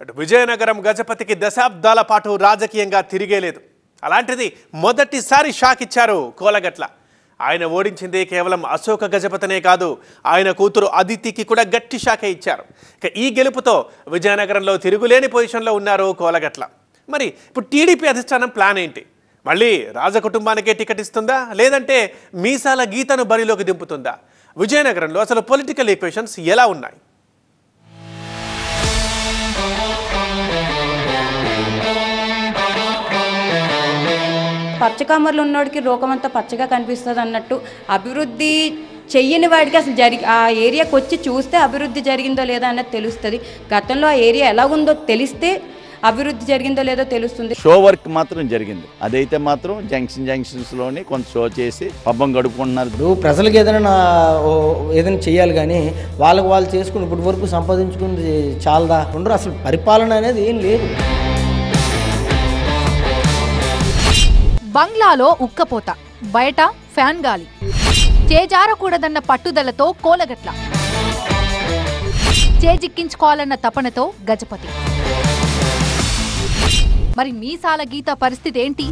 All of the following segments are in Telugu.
విజయనగరం గజపతికి దశాబ్దాల పాటు రాజకీయంగా తిరిగేలేదు. అలాంటిది మొదటిసారి షాక్ ఇచ్చారు కోలగట్ల. ఆయన ఓడించింది కేవలం అశోక గజపతినే కాదు, ఆయన కూతురు అదితికి కూడా గట్టి షాకే ఇచ్చారు. ఇక ఈ గెలుపుతో విజయనగరంలో తిరుగులేని పొజిషన్లో ఉన్నారు కోలగట్ల. మరి ఇప్పుడు టీడీపీ అధిష్టానం ప్లాన్ ఏంటి? మళ్ళీ రాజకుటుంబానికే టికెట్ ఇస్తుందా, లేదంటే మీసాల గీతను బరిలోకి దింపుతుందా? విజయనగరంలో అసలు పొలిటికల్ ఈక్వేషన్స్ ఎలా ఉన్నాయి? పచ్చకామర్లు ఉన్నోడికి లోకమంతా పచ్చగా కనిపిస్తుంది అన్నట్టు అభివృద్ధి చెయ్యని వాడికి అసలు ఆ ఏరియాకి వచ్చి చూస్తే అభివృద్ధి జరిగిందో లేదో అన్నది తెలుస్తుంది. గతంలో ఆ ఏరియా ఎలా ఉందో తెలిస్తే అభివృద్ధి జరిగిందో లేదో తెలుస్తుంది. షో వర్క్ మాత్రం జరిగింది. అదైతే మాత్రం జంక్షన్స్లోని కొంత షో చేసి పబ్బం గడుపుకుంటున్నారు. ఇప్పుడు ప్రజలకు ఏదైనా చేయాలి, కానీ వాళ్ళు చేసుకుని ఇప్పటి వరకు సంపాదించుకుంది చాలదా ఉండరు. అసలు పరిపాలన అనేది ఏం లేదు. బంగ్లాలో ఉక్కపోత, బయట ఫ్యాన్ గాలి, చేజారకూడదన్న పట్టుదలతో కోలగట్ల, చేజిక్కించుకోవాలన్న తపనతో గజపతి. మరి మీసాల గీత పరిస్థితి ఏంటి?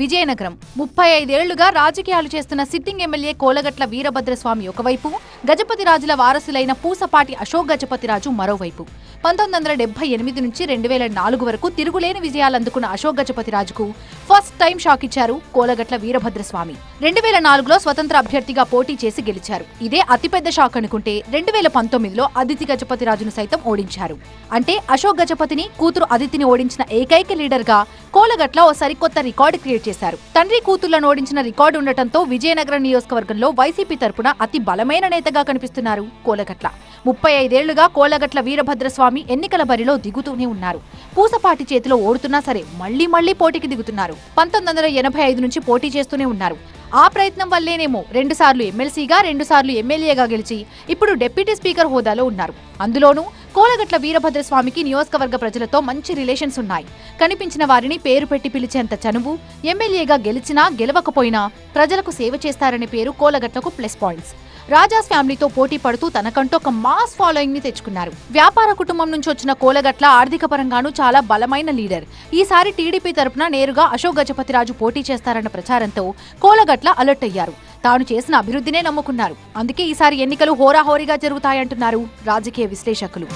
విజయనగరం 35 ఏళ్లుగా రాజకీయాలు చేస్తున్న సిట్టింగ్ ఎమ్మెల్యే కోలగట్ల వీరభద్రస్వామి ఒకవైపు, గజపతి రాజుల వారసులైన పూసపాటి అశోక్ గజపతిరాజు మరోవైపు. 1978 నుంచి 2004 వరకు తిరుగులేని విజయాలు అందుకున్న అశోక్ గజపతిరాజుకు ఫస్ట్ టైం షాక్ ఇచ్చారు కోలగట్ల వీరభద్రస్వామి. 2004లో స్వతంత్ర అభ్యర్థిగా పోటీ చేసి గెలిచారు. ఇదే అతిపెద్ద షాక్ అనుకుంటే 2019లో అదితి గజపతిరాజును సైతం ఓడించారు. అంటే అశోక్ గజపతిని, కూతురు అదితిని ఓడించిన ఏకైక లీడర్ గా కోలగట్ల ఓ సరికొత్త రికార్డు క్రియేట్ చేశారు. తండ్రి కూతుళ్లను ఓడించిన రికార్డు ఉండటంతో విజయనగరం నియోజకవర్గంలో వైసీపీ తరపున అతి బలమైన నేతగా కనిపిస్తున్నారు కోలగట్ల. 35 ఏళ్లుగా కోలగట్ల వీరభద్రస్వామి ఎన్నికల బరిలో దిగుతూనే ఉన్నారు. పూసపాటి చేతిలో ఓడుతున్నా సరే మళ్లీ పోటీకి దిగుతున్నారు. 1985 నుంచి పోటీ చేస్తూనే ఉన్నారు. ఆ ప్రయత్నం వల్లేనేమో 2 సార్లు ఎమ్మెల్సీగా, 2 సార్లు ఎమ్మెల్యేగా గెలిచి ఇప్పుడు డిప్యూటీ స్పీకర్ హోదాలో ఉన్నారు. అందులోనూ కోలగట్ల వీరభద్రస్వామికి నియోజకవర్గ ప్రజలతో మంచి రిలేషన్స్ ఉన్నాయి. కనిపించిన వారిని పేరు పెట్టి పిలిచేంత చనువు, ఎమ్మెల్యేగా గెలిచినా గెలవకపోయినా ప్రజలకు సేవ చేస్తారనే పేరు కోలగట్లకు ప్లస్ పాయింట్స్. రాజాస్ ఫ్యామిలీతో పోటీ పడుతూ తనకంటూ ఒక మాస్ ఫాలోయింగ్ ని తెచ్చుకున్నారు. వ్యాపార కుటుంబం నుంచి వచ్చిన కోలగట్ల ఆర్థిక పరంగానూ చాలా బలమైన లీడర్. ఈసారి టీడీపీ తరపున నేరుగా అశోక్ గజపతిరాజు పోటీ చేస్తారన్న ప్రచారంతో కోలగట్ల అలర్ట్ అయ్యారు. తాను చేసిన అభివృద్ధినే నమ్ముకున్నారు. అందుకే ఈసారి ఎన్నికలు హోరాహోరీగా జరుగుతాయంటున్నారు రాజకీయ విశ్లేషకులు.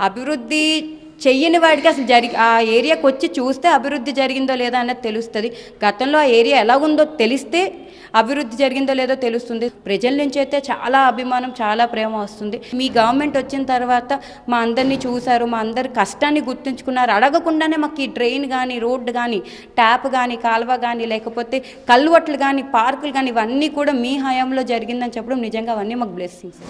అభివృద్ధి చెయ్యని వాడికి అసలు ఆ ఏరియాకి వచ్చి చూస్తే అభివృద్ధి జరిగిందో లేదో అన్నది తెలుస్తుంది. గతంలో ఆ ఏరియా ఎలా ఉందో తెలిస్తే అభివృద్ధి జరిగిందో లేదో తెలుస్తుంది. ప్రజల నుంచి అయితే చాలా అభిమానం, చాలా ప్రేమ వస్తుంది. మీ గవర్నమెంట్ వచ్చిన తర్వాత మా అందరినీ చూశారు, మా అందరి కష్టాన్ని గుర్తుంచుకున్నారు. అడగకుండానే మాకు ఈ డ్రైన్ కానీ, రోడ్డు కానీ, ట్యాప్ కానీ, కాలువ కానీ, లేకపోతే కల్వట్లు కానీ, పార్కులు కానీ ఇవన్నీ కూడా మీ హయాంలో జరిగిందని చెప్పడం నిజంగా అవన్నీ మాకు బ్లెస్సింగ్స్.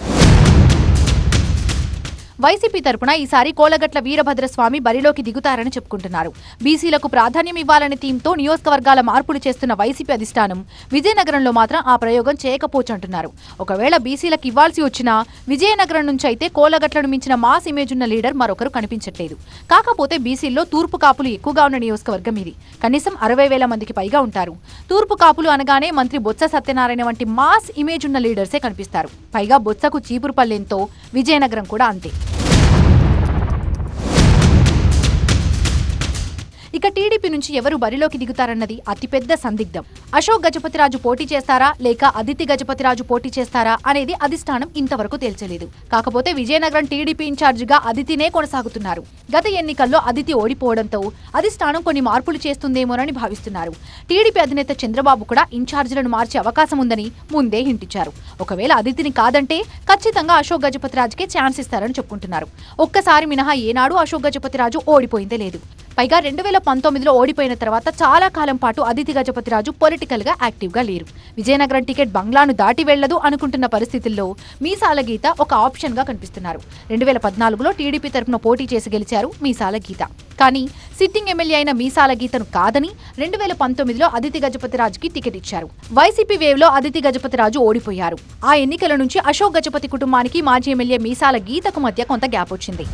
వైసీపీ తరపున ఈసారి కోలగట్ల వీరభద్రస్వామి బరిలోకి దిగుతారని చెప్పుకుంటున్నారు. బీసీలకు ప్రాధాన్యం ఇవ్వాలనే థీమ్తో నియోజకవర్గాల మార్పులు చేస్తున్న వైసీపీ అధిష్టానం విజయనగరంలో మాత్రం ఆ ప్రయోగం చేయకపోవచ్చంటున్నారు. ఒకవేళ బీసీలకు ఇవ్వాల్సి వచ్చినా విజయనగరం నుంచి అయితే కోలగట్లను మించిన మాస్ ఇమేజ్ ఉన్న లీడర్ మరొకరు కనిపించట్లేదు. కాకపోతే బీసీల్లో తూర్పు కాపులు ఎక్కువగా ఉన్న నియోజకవర్గం ఇది. కనీసం 60,000 మందికి పైగా ఉంటారు. తూర్పు కాపులు అనగానే మంత్రి బొత్స సత్యనారాయణ వంటి మాస్ ఇమేజ్ ఉన్న లీడర్సే కనిపిస్తారు. పైగా బొత్సకు చీపురుపల్లెంతో విజయనగరం కూడా అంతే. ఇక టీడీపీ నుంచి ఎవరు బరిలోకి దిగుతారన్నది అతిపెద్ద సందిగ్ధం. అశోక్ గజపతిరాజు పోటీ చేస్తారా, లేక అదితి గజపతిరాజు పోటీ చేస్తారా అనేది అధిష్టానం ఇంతవరకు తేల్చలేదు. కాకపోతే విజయనగరం టీడీపీ ఇన్ఛార్జిగా అదితినే కొనసాగుతున్నారు. గత ఎన్నికల్లో అదితి ఓడిపోవడంతో అధిష్టానం కొన్ని మార్పులు చేస్తుందేమోనని భావిస్తున్నారు. టీడీపీ అధినేత చంద్రబాబు కూడా ఇన్ఛార్జీలను మార్చే అవకాశం ఉందని ముందే హింటిచ్చారు. ఒకవేళ అదితిని కాదంటే ఖచ్చితంగా అశోక్ గజపతిరాజుకే ఛాన్స్ ఇస్తారని చెప్పుకుంటున్నారు. ఒక్కసారి మినహా ఏనాడు అశోక్ గజపతిరాజు ఓడిపోయిందే లేదు. పైగా 2019లో ఓడిపోయిన తర్వాత చాలా కాలం పాటు అదితి గజపతిరాజు పొలిటికల్ గా యాక్టివ్ గా లేరు. విజయనగరం టికెట్ బంగ్లాను దాటి వెళ్లదు అనుకుంటున్న పరిస్థితుల్లో మీసాల గీత ఒక ఆప్షన్ గా కనిపిస్తున్నారు. 2014లో టీడీపీ తరపున పోటీ చేసి గెలిచారు మీసాల గీత. కానీ సిట్టింగ్ ఎమ్మెల్యే అయిన మీసాల గీతను కాదని 2019లో అదితి గజపతిరాజుకి టికెట్ ఇచ్చారు. వైసీపీ వేవ్ లో అదితి గజపతిరాజు ఓడిపోయారు. ఆ ఎన్నికల నుంచి అశోక్ గజపతి కుటుంబానికి మాజీ ఎమ్మెల్యే మీసాల గీతకు మధ్య కొంత గ్యాప్ వచ్చింది.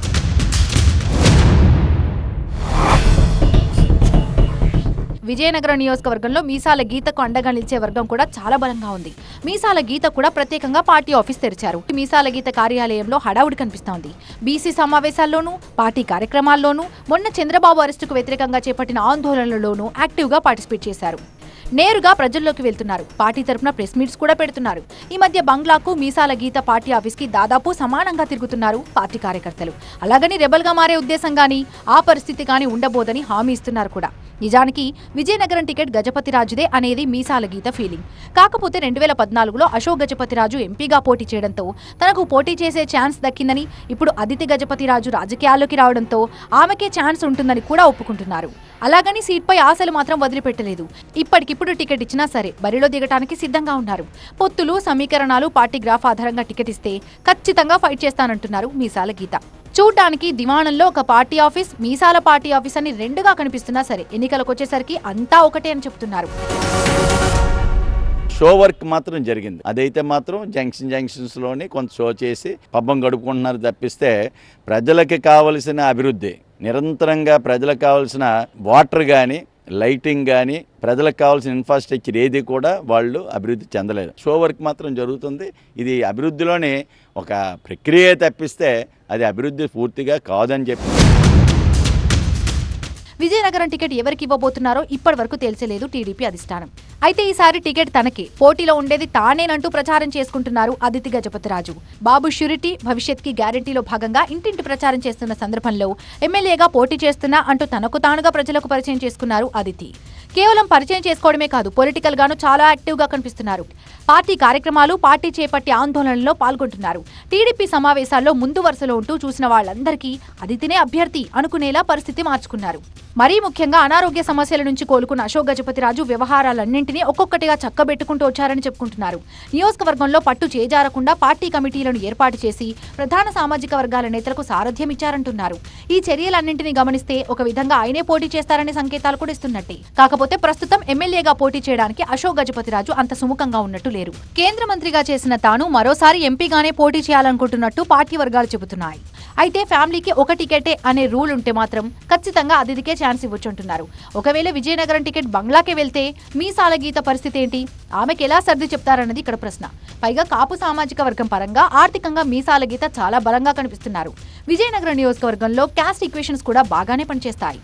విజయనగరం నియోజకవర్గంలో మీసాల గీతకు అండగా నిలిచే వర్గం కూడా చాలా బలంగా ఉంది. మీసాల గీత కూడా ప్రత్యేకంగా పార్టీ ఆఫీస్ తెరిచారు. మీసాల గీత కార్యాలయంలో హడావుడి కనిపిస్తోంది. బీసీ సమావేశాల్లోనూ పార్టీ కార్యక్రమాల్లోనూ మొన్న చంద్రబాబు అరెస్టుకు వ్యతిరేకంగా చేపట్టిన ఆందోళనల్లోనూ యాక్టివ్గా పార్టిసిపేట్ చేశారు. నేరుగా ప్రజల్లోకి వెళ్తున్నారు. పార్టీ తరపున ప్రెస్ మీట్స్ కూడా పెడుతున్నారు. ఈ మధ్య బంగ్లాకు మీసాల గీత పార్టీ ఆఫీస్కి దాదాపు సమానంగా తిరుగుతున్నారు పార్టీ కార్యకర్తలు. అలాగని రెబల్గా మారే ఉద్దేశం గానీ ఆ పరిస్థితి కానీ ఉండబోదని హామీ ఇస్తున్నారు కూడా. నిజానికి విజయనగరం టికెట్ గజపతిరాజుదే అనేది మీసాల గీత ఫీలింగ్. కాకపోతే 2014లో అశోక్ గజపతిరాజు ఎంపీగా పోటీ చేయడంతో తనకు పోటీ చేసే ఛాన్స్ దక్కిందని, ఇప్పుడు అదితి గజపతిరాజు రాజకీయాల్లోకి రావడంతో ఆమెకే ఛాన్స్ ఉంటుందని కూడా ఒప్పుకుంటున్నారు. అలాగని సీట్పై ఆశలు మాత్రం వదిలిపెట్టలేదు. ఇప్పటికిప్పుడు టికెట్ ఇచ్చినా సరే బరిలో దిగటానికి సిద్ధంగా ఉన్నారు. పొత్తులు, సమీకరణాలు, పార్టీ గ్రాఫ్ ఆధారంగా టికెట్ ఇస్తే ఖచ్చితంగా ఫైట్ చేస్తానంటున్నారు మీసాల గీత. చూడ్డానికి దివాణంలో ఒక పార్టీ ఆఫీస్, మీసాల పార్టీ ఆఫీస్ అని రెండుగా కనిపిస్తున్నా సరే ఎన్నికలకు వచ్చేసరికి అంతా ఒకటే అని చెప్తున్నారు. షో వర్క్ మాత్రం జరిగింది. అదైతే మాత్రం జంక్షన్స్లోని కొంత షో చేసి పబ్బం గడుపుకుంటున్నారు తప్పిస్తే ప్రజలకి కావలసిన అభివృద్ధి, నిరంతరంగా ప్రజలకు కావాల్సిన వాటర్ కానీ, లైటింగ్ కానీ, ప్రజలకు కావాల్సిన ఇన్ఫ్రాస్ట్రక్చర్ ఏది కూడా వాళ్ళు అభివృద్ధి చెందలేదు. షో వర్క్ మాత్రం జరుగుతుంది. ఇది అభివృద్ధిలోని ఒక ప్రక్రియ తప్పిస్తే అది అభివృద్ధి పూర్తిగా కాదని చెప్పి. విజయనగరం టికెట్ ఎవరికి ఇవ్వబోతున్నారో ఇప్పటి వరకు తెలిసలేదు టీడీపీ అధిష్టానం. అయితే ఈసారి టికెట్ తనకే, పోటీలో ఉండేది తానేనంటూ ప్రచారం చేసుకుంటున్నారు అదితి గజపతిరాజు. బాబు ష్యూరిటీ భవిష్యత్కి గ్యారంటీలో భాగంగా ఇంటింటి ప్రచారం చేస్తున్న సందర్భంలో ఎమ్మెల్యేగా పోటీ చేస్తున్నా అంటూ తనకు తానుగా ప్రజలకు పరిచయం చేసుకున్నారు అదితి. కేవలం పరిచయం చేసుకోవడమే కాదు, పొలిటికల్ గాను చాలా యాక్టివ్ గా కనిపిస్తున్నారు. పార్టీ కార్యక్రమాలు, పార్టీ చేపట్టే ఆందోళనలో పాల్గొంటున్నారు. టీడీపీ సమావేశాల్లో ముందు వరుసలో ఉంటూ చూసిన వాళ్ళందరికీ అదితినే అభ్యర్థి అనుకునేలా పరిస్థితి మార్చుకున్నారు. మరీ ముఖ్యంగా అనారోగ్య సమస్యల నుంచి కోలుకున్న అశోక్ గజపతిరాజు వ్యవహారాలన్నింటినీ ఒక్కొక్కటిగా చక్కబెట్టుకుంటూ వచ్చారని చెప్పుకుంటున్నారు. నియోజకవర్గంలో పట్టు చేజారకుండా పార్టీ కమిటీలను ఏర్పాటు చేసి ప్రధాన సామాజిక వర్గాల నేతలకు సారథ్యం ఇచ్చారంటున్నారు. ఈ చర్యలన్నింటినీ గమనిస్తే ఒక విధంగా ఆయనే పోటీ చేస్తారనే సంకేతాలు కూడా ఇస్తున్నట్టే. కాకపోతే ప్రస్తుతం ఎమ్మెల్యేగా పోటీ చేయడానికి అశోక్ గజపతిరాజు అంత సుముఖంగా ఉన్నట్టు లేరు. కేంద్ర మంత్రిగా చేసిన తాను మరోసారి ఎంపీగానే పోటీ చేయాలనుకుంటున్నట్టు పార్టీ వర్గాలు చెబుతున్నాయి. అయితే ఫ్యామిలీకి ఒక టికెటే అనే రూల్ ఉంటే మాత్రం ఖచ్చితంగా అదితికే ఛాన్స్ ఇవ్వచ్చుంటున్నారు. ఒకవేళ విజయనగరం టికెట్ బంగ్లాకే వెళ్తే మీసాల గీత పరిస్థితి ఏంటి? ఆమెకి ఎలా సర్ది చెప్తారన్నది ఇక్కడ ప్రశ్న. పైగా కాపు సామాజిక వర్గం పరంగా ఆర్థికంగా మీసాల గీత చాలా బలంగా కనిపిస్తున్నారు. విజయనగరం నియోజకవర్గంలో క్యాస్ట్ ఈక్వేషన్స్ కూడా బాగానే పనిచేస్తాయి.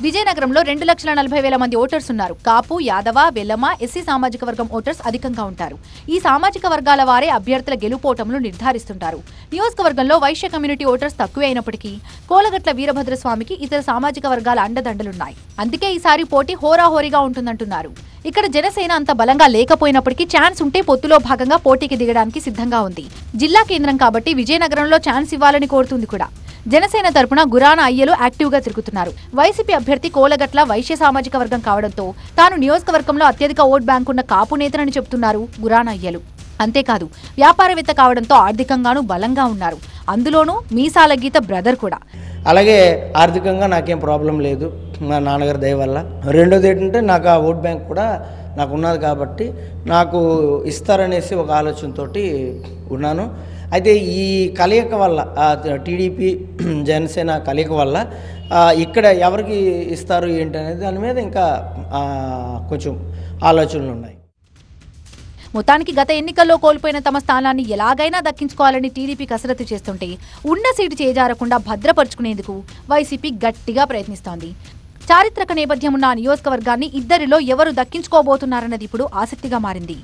విజయనగరంలో 2,40,000 మంది ఓటర్స్ ఉన్నారు. కాపు, యాదవ, వెల్లమ, ఎస్సీ సామాజిక వర్గం ఓటర్స్ అధికంగా ఉంటారు. ఈ సామాజిక వర్గాల వారే అభ్యర్థుల గెలుపోటములు నిర్ధారిస్తుంటారు. నియోజకవర్గంలో వైశ్య కమ్యూనిటీ ఓటర్స్ తక్కువే అయినప్పటికీ కోలగట్ల వీరభద్రస్వామికి ఇతర సామాజిక వర్గాల అండదండలున్నాయి. అందుకే ఈసారి పోటీ హోరాహోరీగా ఉంటుందంటున్నారు. ఇక్కడ జనసేన అంత బలంగా లేకపోయినప్పటికీ ఛాన్స్ ఉంటే పొత్తులో భాగంగా పోటీకి దిగడానికి సిద్ధంగా ఉంది. జిల్లా కేంద్రం కాబట్టి విజయనగరంలో ఛాన్స్ ఇవ్వాలని కోరుతుంది కూడా. జనసేన తరపున గురాన అయ్యలు యాక్టివ్ గా తిరుగుతున్నారు. వైసీపీ అభ్యర్థి కోలగట్ల వైశ్య సామాజిక వర్గం కావడంతో తాను నియోజకవర్గంలో అత్యధిక ఓట్ బ్యాంక్ ఉన్న కాపు నేతనని చెబుతున్నారు గురాన అయ్యలు. అంతేకాదు వ్యాపారవేత్త కావడంతో ఆర్థికంగానూ బలంగా ఉన్నారు. అందులోనూ మీసాల గీత బ్రదర్ కూడా. అలాగే ఆర్థికంగా నాకేం ప్రాబ్లం లేదు, మా నాన్నగారి దయ వల్ల. రెండోది ఏంటంటే నాకు ఆ ఓట్ బ్యాంక్ కూడా నాకు ఉన్నది కాబట్టి నాకు ఇస్తారనేసి ఒక ఆలోచనతో ఉన్నాను. అయితే ఈ కలయిక వల్ల టీడీపీ జనసేన కలయిక వల్ల ఇక్కడ ఎవరికి ఇస్తారు ఏంటి అనేది దాని మీద ఇంకా కొంచెం ఆలోచనలు ఉన్నాయి. మొత్తానికి గత ఎన్నికల్లో కోల్పోయిన తమ స్థానాన్ని ఎలాగైనా దక్కించుకోవాలని టీడీపీ కసరత్తు చేస్తుంటే ఉన్న సీటు చేజారకుండా భద్రపరుచుకునేందుకు వైసీపీ గట్టిగా ప్రయత్నిస్తోంది. చారిత్రక నేపథ్యం ఉన్న నియోజకవర్గాన్ని ఇద్దరిలో ఎవరు దక్కించుకోబోతున్నారన్నది ఇప్పుడు ఆసక్తిగా మారింది.